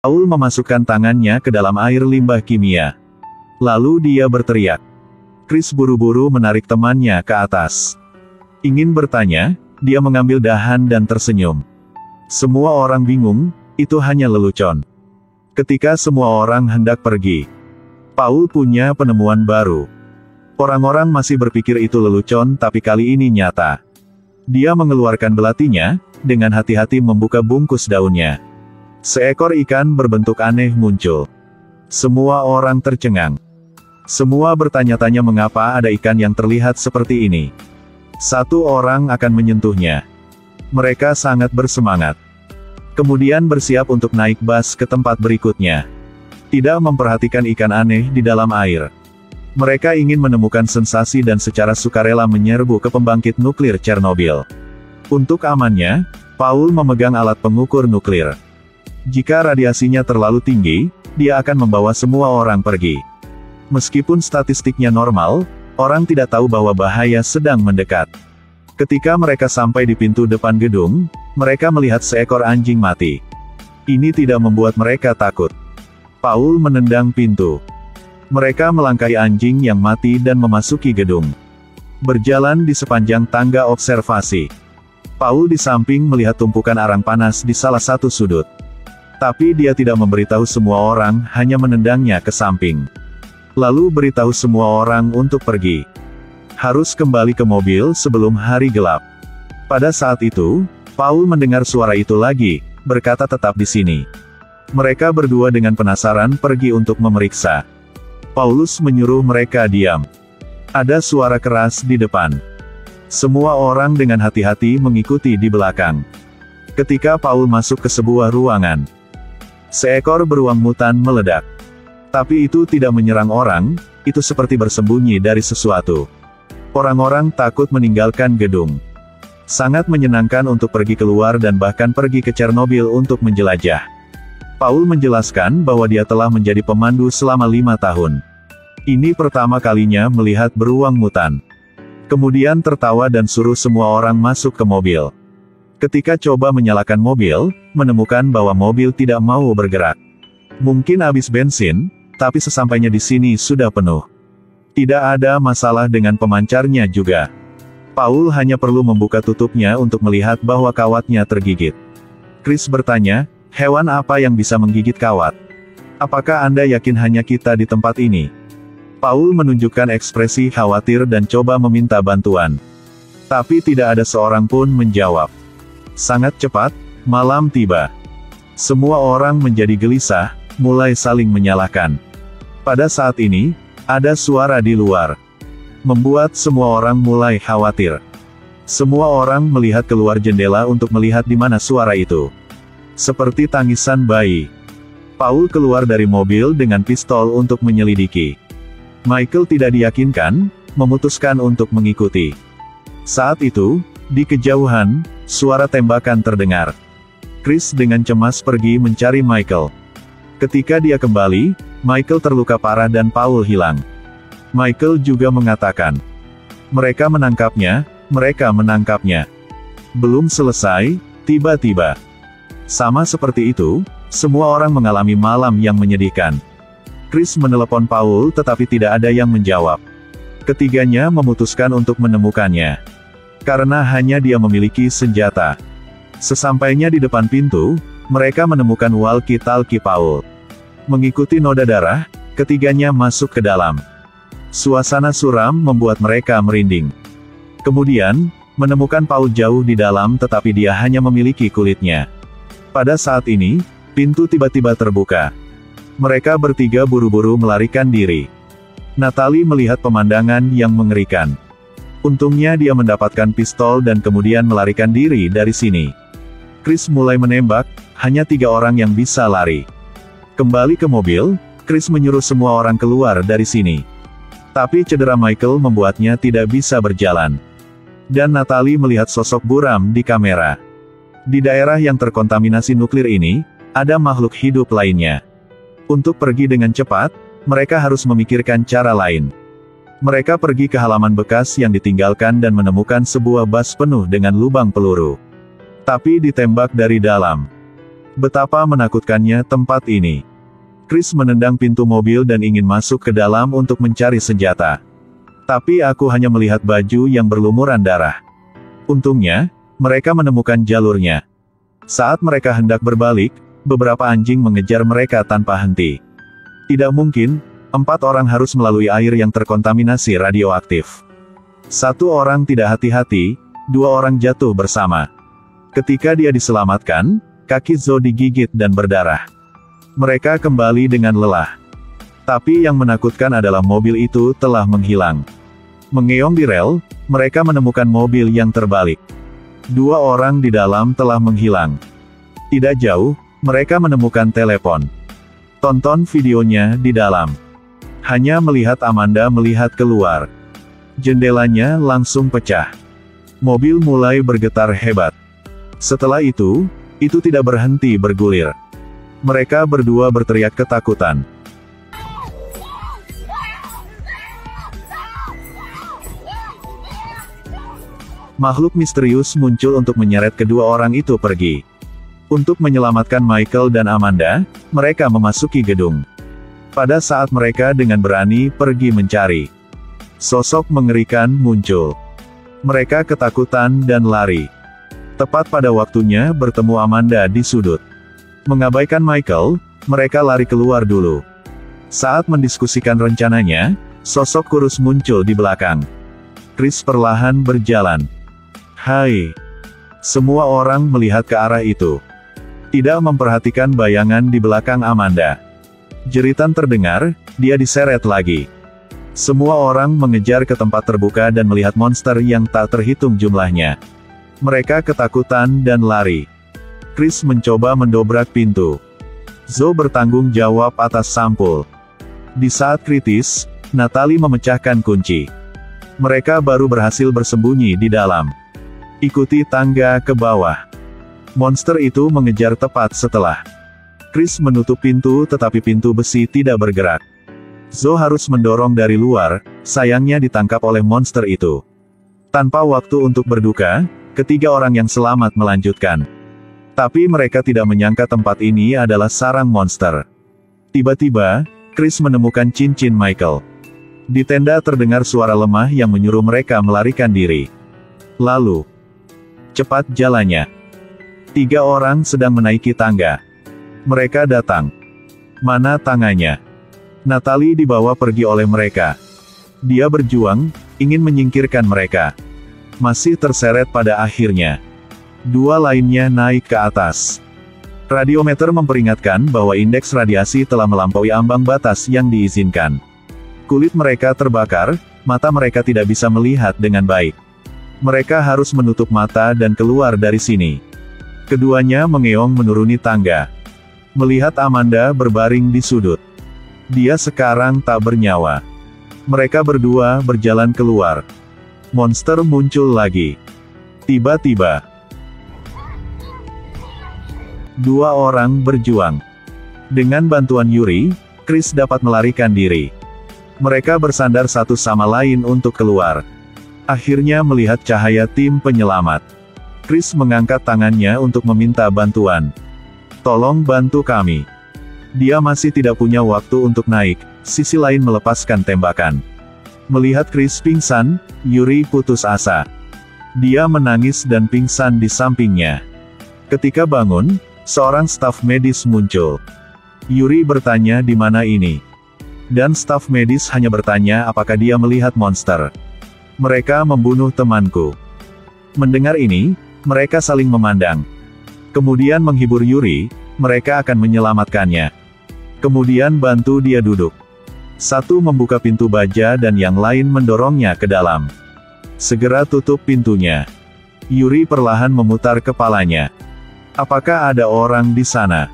Paul memasukkan tangannya ke dalam air limbah kimia. Lalu dia berteriak. Chris buru-buru menarik temannya ke atas. Ingin bertanya, dia mengambil dahan dan tersenyum. Semua orang bingung, itu hanya lelucon. Ketika semua orang hendak pergi, Paul punya penemuan baru. Orang-orang masih berpikir itu lelucon tapi kali ini nyata. Dia mengeluarkan belatinya, dengan hati-hati membuka bungkus daunnya. Seekor ikan berbentuk aneh muncul. Semua orang tercengang. Semua bertanya-tanya mengapa ada ikan yang terlihat seperti ini. Satu orang akan menyentuhnya. Mereka sangat bersemangat. Kemudian bersiap untuk naik bus ke tempat berikutnya. Tidak memperhatikan ikan aneh di dalam air. Mereka ingin menemukan sensasi dan secara sukarela menyerbu ke pembangkit nuklir Chernobyl. Untuk amannya, Paul memegang alat pengukur nuklir. Jika radiasinya terlalu tinggi, dia akan membawa semua orang pergi. Meskipun statistiknya normal, orang tidak tahu bahwa bahaya sedang mendekat. Ketika mereka sampai di pintu depan gedung, mereka melihat seekor anjing mati. Ini tidak membuat mereka takut. Paul menendang pintu. Mereka melangkahi anjing yang mati dan memasuki gedung. Berjalan di sepanjang tangga observasi. Paul di samping melihat tumpukan arang panas di salah satu sudut. Tapi dia tidak memberitahu semua orang, hanya menendangnya ke samping. Lalu beritahu semua orang untuk pergi. Harus kembali ke mobil sebelum hari gelap. Pada saat itu, Paul mendengar suara itu lagi, berkata tetap di sini. Mereka berdua dengan penasaran pergi untuk memeriksa. Paulus menyuruh mereka diam. Ada suara keras di depan. Semua orang dengan hati-hati mengikuti di belakang. Ketika Paul masuk ke sebuah ruangan, seekor beruang mutan meledak. Tapi itu tidak menyerang orang, itu seperti bersembunyi dari sesuatu. Orang-orang takut meninggalkan gedung. Sangat menyenangkan untuk pergi keluar dan bahkan pergi ke Chernobyl untuk menjelajah. Paul menjelaskan bahwa dia telah menjadi pemandu selama 5 tahun. Ini pertama kalinya melihat beruang mutan. Kemudian tertawa dan suruh semua orang masuk ke mobil. Ketika coba menyalakan mobil, menemukan bahwa mobil tidak mau bergerak. Mungkin habis bensin, tapi sesampainya di sini sudah penuh. Tidak ada masalah dengan pemancarnya juga. Paul hanya perlu membuka tutupnya untuk melihat bahwa kawatnya tergigit. Chris bertanya, hewan apa yang bisa menggigit kawat? Apakah Anda yakin hanya kita di tempat ini? Paul menunjukkan ekspresi khawatir dan coba meminta bantuan. Tapi tidak ada seorang pun menjawab. Sangat cepat, malam tiba. Semua orang menjadi gelisah, mulai saling menyalahkan. Pada saat ini, ada suara di luar. Membuat semua orang mulai khawatir. Semua orang melihat keluar jendela untuk melihat di mana suara itu. Seperti tangisan bayi. Paul keluar dari mobil dengan pistol untuk menyelidiki. Michael tidak diyakinkan, memutuskan untuk mengikuti. Saat itu, di kejauhan, suara tembakan terdengar. Chris dengan cemas pergi mencari Michael. Ketika dia kembali, Michael terluka parah dan Paul hilang. Michael juga mengatakan, mereka menangkapnya, mereka menangkapnya. Belum selesai, tiba-tiba. Sama seperti itu, semua orang mengalami malam yang menyedihkan. Chris menelepon Paul tetapi tidak ada yang menjawab. Ketiganya memutuskan untuk menemukannya. Karena hanya dia memiliki senjata. Sesampainya di depan pintu, mereka menemukan walkie-talkie Paul. Mengikuti noda darah, ketiganya masuk ke dalam. Suasana suram membuat mereka merinding. Kemudian, menemukan Paul jauh di dalam tetapi dia hanya memiliki kulitnya. Pada saat ini, pintu tiba-tiba terbuka. Mereka bertiga buru-buru melarikan diri. Natalie melihat pemandangan yang mengerikan. Untungnya dia mendapatkan pistol dan kemudian melarikan diri dari sini. Chris mulai menembak, hanya 3 orang yang bisa lari. Kembali ke mobil, Chris menyuruh semua orang keluar dari sini. Tapi cedera Michael membuatnya tidak bisa berjalan. Dan Natalie melihat sosok buram di kamera. Di daerah yang terkontaminasi nuklir ini, ada makhluk hidup lainnya. Untuk pergi dengan cepat, mereka harus memikirkan cara lain. Mereka pergi ke halaman bekas yang ditinggalkan dan menemukan sebuah bus penuh dengan lubang peluru. Tapi ditembak dari dalam. Betapa menakutkannya tempat ini. Chris menendang pintu mobil dan ingin masuk ke dalam untuk mencari senjata. Tapi aku hanya melihat baju yang berlumuran darah. Untungnya, mereka menemukan jalurnya. Saat mereka hendak berbalik, beberapa anjing mengejar mereka tanpa henti. Tidak mungkin, 4 orang harus melalui air yang terkontaminasi radioaktif. 1 orang tidak hati-hati, 2 orang jatuh bersama. Ketika dia diselamatkan, kaki Zoe digigit dan berdarah. Mereka kembali dengan lelah. Tapi yang menakutkan adalah mobil itu telah menghilang. Mengeong di rel, mereka menemukan mobil yang terbalik. 2 orang di dalam telah menghilang. Tidak jauh, mereka menemukan telepon. Tonton videonya di dalam. Hanya melihat Amanda melihat keluar. Jendelanya langsung pecah. Mobil mulai bergetar hebat. Setelah itu tidak berhenti bergulir. Mereka berdua berteriak ketakutan. Makhluk misterius muncul untuk menyeret kedua orang itu pergi. Untuk menyelamatkan Michael dan Amanda, mereka memasuki gedung. Pada saat mereka dengan berani pergi mencari, sosok mengerikan muncul. Mereka ketakutan dan lari. Tepat pada waktunya bertemu Amanda di sudut. Mengabaikan Michael, mereka lari keluar dulu. Saat mendiskusikan rencananya, sosok kurus muncul di belakang. Chris perlahan berjalan. Hai. Semua orang melihat ke arah itu. Tidak memperhatikan bayangan di belakang Amanda. Jeritan terdengar, dia diseret lagi. Semua orang mengejar ke tempat terbuka dan melihat monster yang tak terhitung jumlahnya. Mereka ketakutan dan lari. Chris mencoba mendobrak pintu. Zoe bertanggung jawab atas sampul. Di saat kritis, Natalie memecahkan kunci. Mereka baru berhasil bersembunyi di dalam. Ikuti tangga ke bawah. Monster itu mengejar tepat setelah. Chris menutup pintu tetapi pintu besi tidak bergerak. Zoe harus mendorong dari luar, sayangnya ditangkap oleh monster itu. Tanpa waktu untuk berduka, ketiga orang yang selamat melanjutkan. Tapi mereka tidak menyangka tempat ini adalah sarang monster. Tiba-tiba, Chris menemukan cincin Michael. Di tenda terdengar suara lemah yang menyuruh mereka melarikan diri. Lalu, cepat jalannya. 3 orang sedang menaiki tangga. Mereka datang. Mana tangannya? Natalie dibawa pergi oleh mereka. Dia berjuang, ingin menyingkirkan mereka. Masih terseret pada akhirnya. 2 lainnya naik ke atas. Radiometer memperingatkan bahwa indeks radiasi telah melampaui ambang batas yang diizinkan. Kulit mereka terbakar, mata mereka tidak bisa melihat dengan baik. Mereka harus menutup mata dan keluar dari sini. Keduanya mengeong menuruni tangga. Melihat Amanda berbaring di sudut. Dia sekarang tak bernyawa. Mereka berdua berjalan keluar. Monster muncul lagi. Tiba-tiba, 2 orang berjuang. Dengan bantuan Yuri, Chris dapat melarikan diri. Mereka bersandar satu sama lain untuk keluar. Akhirnya melihat cahaya tim penyelamat. Chris mengangkat tangannya untuk meminta bantuan. Tolong bantu kami. Dia masih tidak punya waktu untuk naik, sisi lain melepaskan tembakan. Melihat Chris pingsan, Yuri putus asa. Dia menangis dan pingsan di sampingnya. Ketika bangun, seorang staf medis muncul. Yuri bertanya di mana ini. Dan staf medis hanya bertanya apakah dia melihat monster. Mereka membunuh temanku. Mendengar ini, mereka saling memandang. Kemudian menghibur Yuri, mereka akan menyelamatkannya. Kemudian bantu dia duduk. Satu membuka pintu baja dan yang lain mendorongnya ke dalam. Segera tutup pintunya. Yuri perlahan memutar kepalanya. Apakah ada orang di sana?